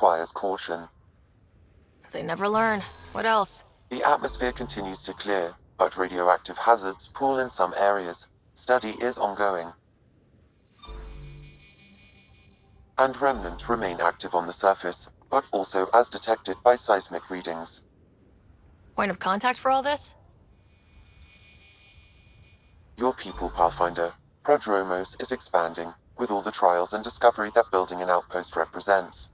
requires caution. They never learn. What else? The atmosphere continues to clear, but radioactive hazards pool in some areas. Study is ongoing. And remnants remain active on the surface, but also as detected by seismic readings. Point of contact for all this? Your people, Pathfinder. Prodromos is expanding, with all the trials and discovery that building an outpost represents.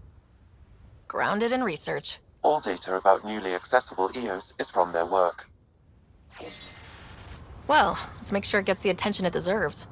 Grounded in research. All data about newly accessible EOS is from their work. Well, let's make sure it gets the attention it deserves.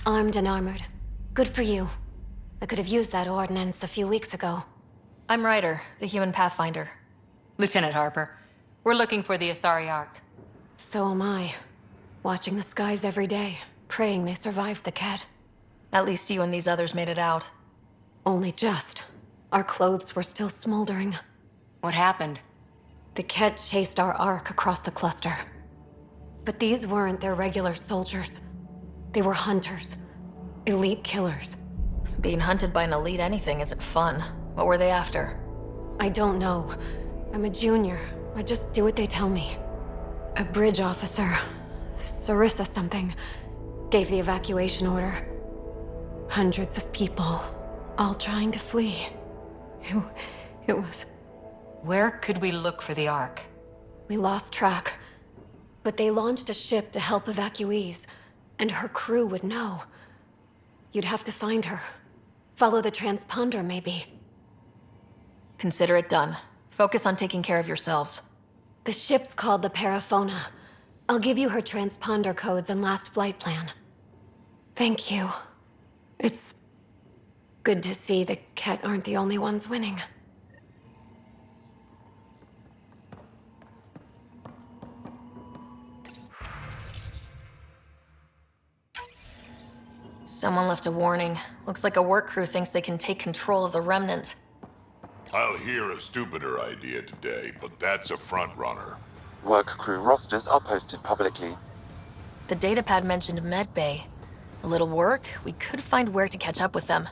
Armed and armored. Good for you. I could have used that ordnance a few weeks ago. I'm Ryder, the human Pathfinder. Lieutenant Harper, we're looking for the Asari Ark. So am I. Watching the skies every day, praying they survived the Ket. At least you and these others made it out. Only just. Our clothes were still smoldering. What happened? The Ket chased our Ark across the cluster. But these weren't their regular soldiers. They were hunters. Elite killers. Being hunted by an elite anything isn't fun. What were they after? I don't know. I'm a junior. I just do what they tell me. A bridge officer, Sarissa something, gave the evacuation order. Hundreds of people, all trying to flee. It was... Where could we look for the Ark? We lost track. But they launched a ship to help evacuees, and her crew would know. You'd have to find her. Follow the transponder, maybe. Consider it done. Focus on taking care of yourselves. The ship's called the Paraphona. I'll give you her transponder codes and last flight plan. Thank you. It's good to see the Ket aren't the only ones winning. Someone left a warning. Looks like a work crew thinks they can take control of the Remnant. I'll hear a stupider idea today, but that's a front runner. Work crew rosters are posted publicly. The datapad mentioned Medbay. A little work, we could find where to catch up with them.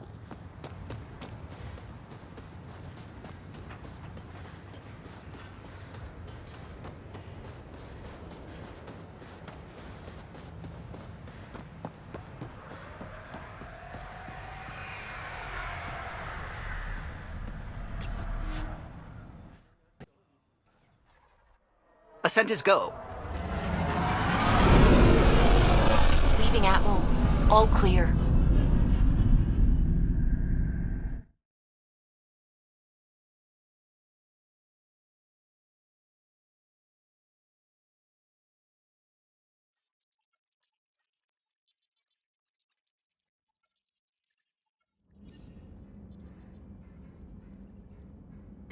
Ascent is go. Leaving Atmo. All clear.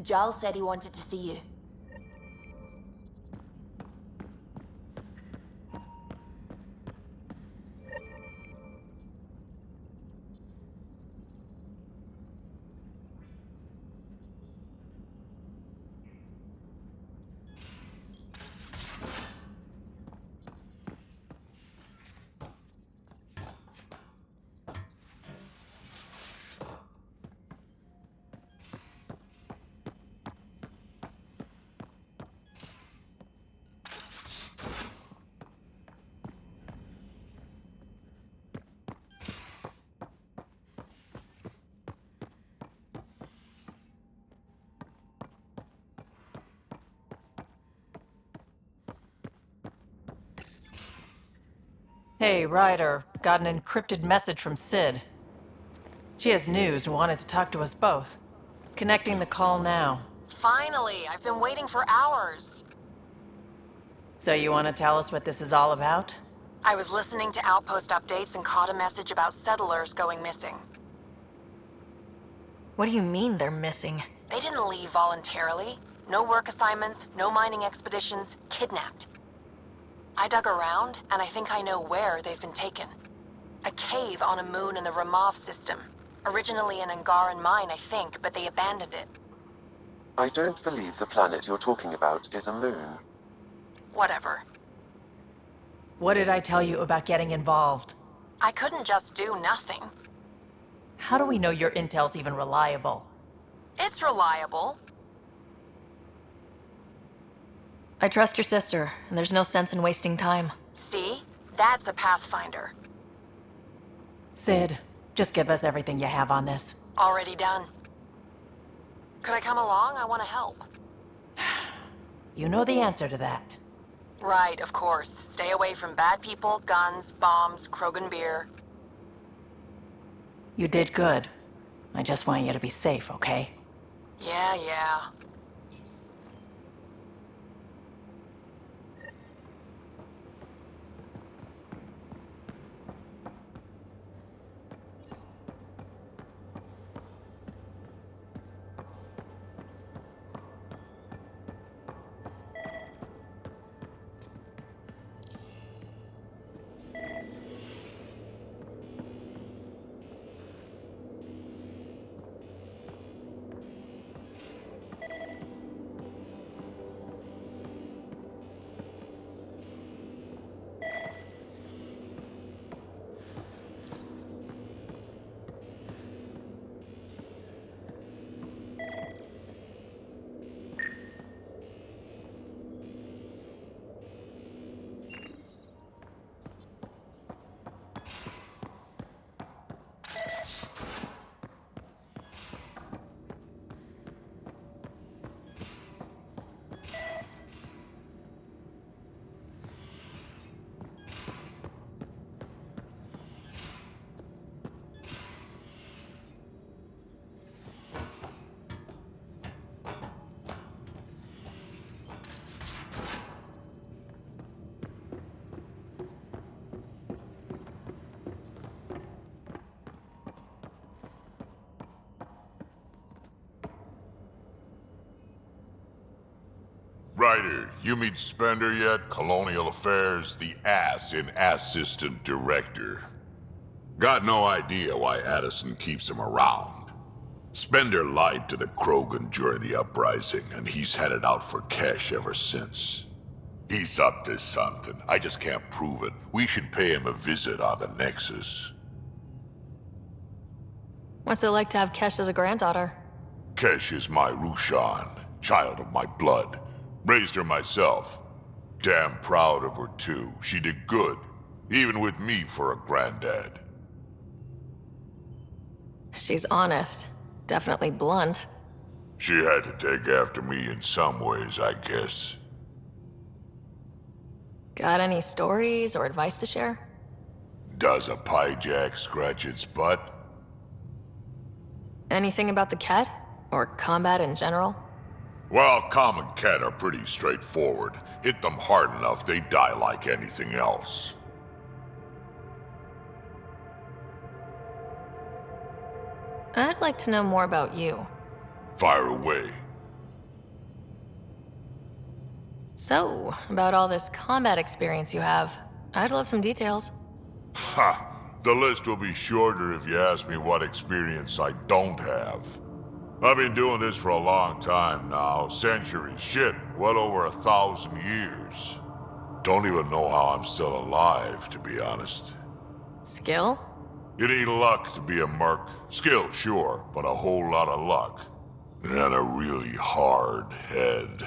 Giles said he wanted to see you. Hey, Ryder. Got an encrypted message from Sid. She has news and wanted to talk to us both. Connecting the call now. Finally! I've been waiting for hours. So you want to tell us what this is all about? I was listening to Outpost updates and caught a message about settlers going missing. What do you mean they're missing? They didn't leave voluntarily. No work assignments, no mining expeditions, kidnapped. I dug around, and I think I know where they've been taken. A cave on a moon in the Ramov system. Originally an Angaran mine, I think, but they abandoned it. I don't believe the planet you're talking about is a moon. Whatever. What did I tell you about getting involved? I couldn't just do nothing. How do we know your intel's even reliable? It's reliable. I trust your sister, and there's no sense in wasting time. See? That's a Pathfinder. Sid, just give us everything you have on this. Already done. Could I come along? I want to help. You know the answer to that. Right, of course. Stay away from bad people, guns, bombs, Krogan beer. You did good. I just want you to be safe, okay? Yeah. Ryder, you meet Spender yet? Colonial Affairs, the ass in Assistant Director. Got no idea why Addison keeps him around. Spender lied to the Krogan during the uprising, and he's headed out for cash ever since. He's up to something. I just can't prove it. We should pay him a visit on the Nexus. What's it like to have Kesh as a granddaughter? Kesh is my Rushan, child of my blood. Raised her myself. Damn proud of her too. She did good, even with me for a granddad. She's honest. Definitely blunt. She had to take after me in some ways, I guess. Got any stories or advice to share? Does a piejack scratch its butt? Anything about the Ket? Or combat in general? Well, common cat are pretty straightforward. Hit them hard enough, they die like anything else. I'd like to know more about you. Fire away. So, about all this combat experience you have, I'd love some details. Ha! The list will be shorter if you ask me what experience I don't have. I've been doing this for a long time now, centuries, shit, well over 1,000 years. Don't even know how I'm still alive, to be honest. Skill? You need luck to be a merc. Skill, sure, but a whole lot of luck. And a really hard head.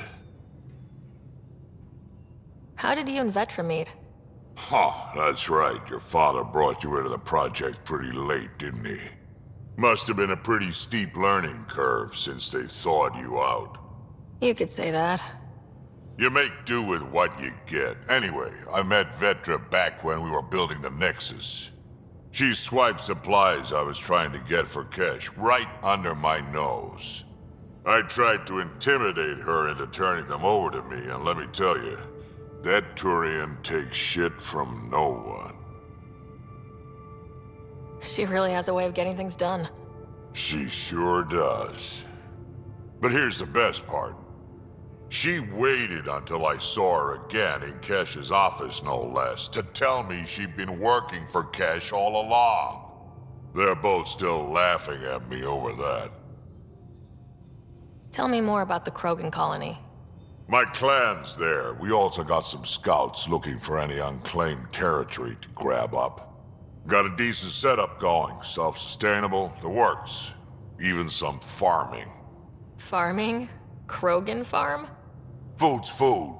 How did you and Vetra meet? Huh, that's right. Your father brought you into the project pretty late, didn't he? Must have been a pretty steep learning curve since they thawed you out. You could say that. You make do with what you get. Anyway, I met Vetra back when we were building the Nexus. She swiped supplies I was trying to get for Kesh right under my nose. I tried to intimidate her into turning them over to me, and let me tell you, That Turian takes shit from no one. She really has a way of getting things done. She sure does. But here's the best part. She waited until I saw her again in Kesh's office, no less, to tell me she'd been working for Kesh all along. They're both still laughing at me over that. Tell me more about the Krogan colony. My clan's there. We also got some scouts looking for any unclaimed territory to grab up. Got a decent setup going, self-sustainable, the works. Even some farming. Farming? Krogan farm? Food's food.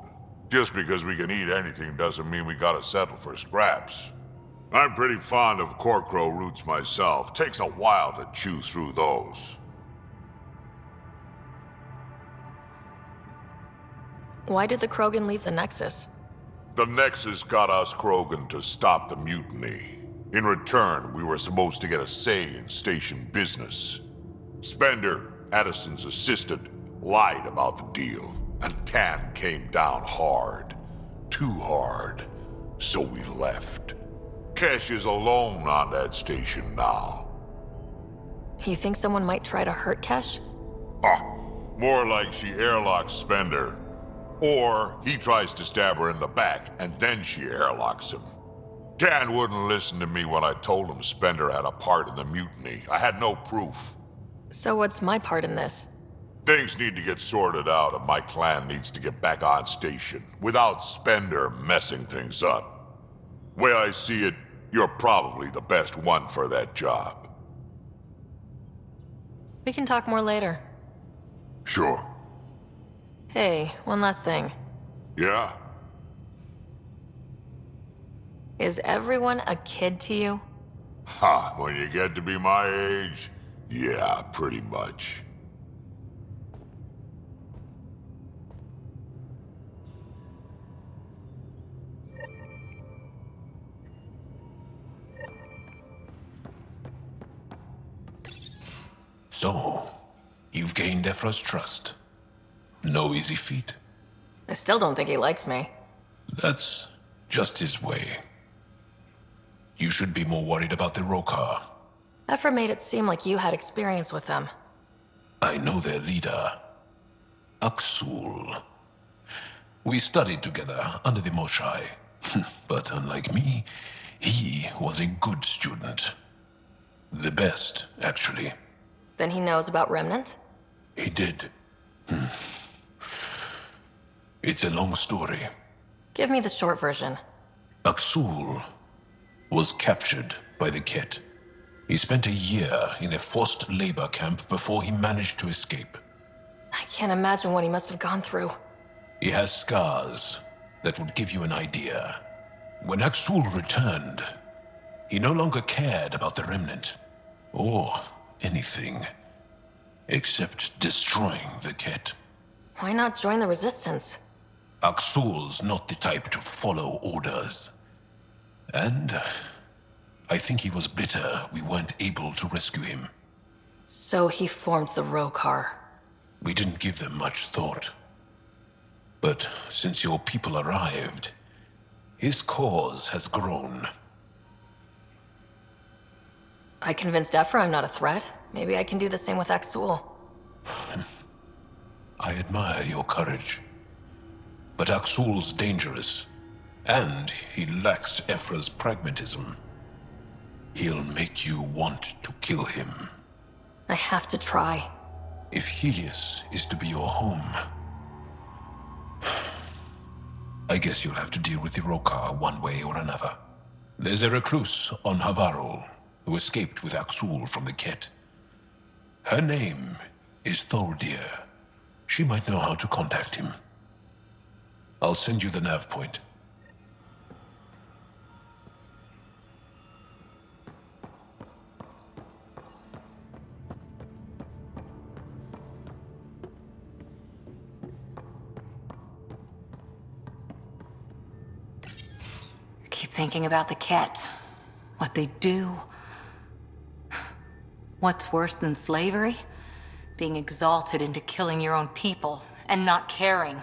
Just because we can eat anything doesn't mean we gotta settle for scraps. I'm pretty fond of Corcrow roots myself. Takes a while to chew through those. Why did the Krogan leave the Nexus? The Nexus got us Krogan to stop the mutiny. In return, we were supposed to get a say in station business. Spender, Addison's assistant, lied about the deal, and Tan came down hard. Too hard. So we left. Kesh is alone on that station now. You think someone might try to hurt Kesh? More like she airlocks Spender. Or he tries to stab her in the back, and then she airlocks him. Tan wouldn't listen to me when I told him Spender had a part in the mutiny. I had no proof. So what's my part in this? Things need to get sorted out, and my clan needs to get back on station, without Spender messing things up. Way I see it, you're probably the best one for that job. We can talk more later. Sure. Hey, one last thing. Yeah? Is everyone a kid to you? Ha, when you get to be my age, yeah, pretty much. So, you've gained Ephra's trust. No easy feat. I still don't think he likes me. That's just his way. You should be more worried about the Rokar. Ephra made it seem like you had experience with them. I know their leader, Aksul. We studied together under the Moshai. But unlike me, he was a good student. The best, actually. Then he knows about Remnant? He did. It's a long story. Give me the short version. Aksul was captured by the Ket. He spent a year in a forced labor camp before he managed to escape. I can't imagine what he must have gone through. He has scars that would give you an idea. When Aksul returned, he no longer cared about the Remnant, or anything, except destroying the Ket. Why not join the Resistance? Aksul's not the type to follow orders. And I think he was bitter we weren't able to rescue him. So he formed the Rokar. We didn't give them much thought. But since your people arrived, his cause has grown. I convinced Ephra I'm not a threat. Maybe I can do the same with Aksul. I admire your courage. But Aksul's dangerous, and he lacks Ephra's pragmatism. He'll make you want to kill him. I have to try. If Helios is to be your home, I guess you'll have to deal with the Rokar one way or another. There's a recluse on Havarul who escaped with Aksul from the Ket. Her name is Thordir. She might know how to contact him. I'll send you the nav point. Keep thinking about the Ket. What they do. What's worse than slavery? Being exalted into killing your own people and not caring.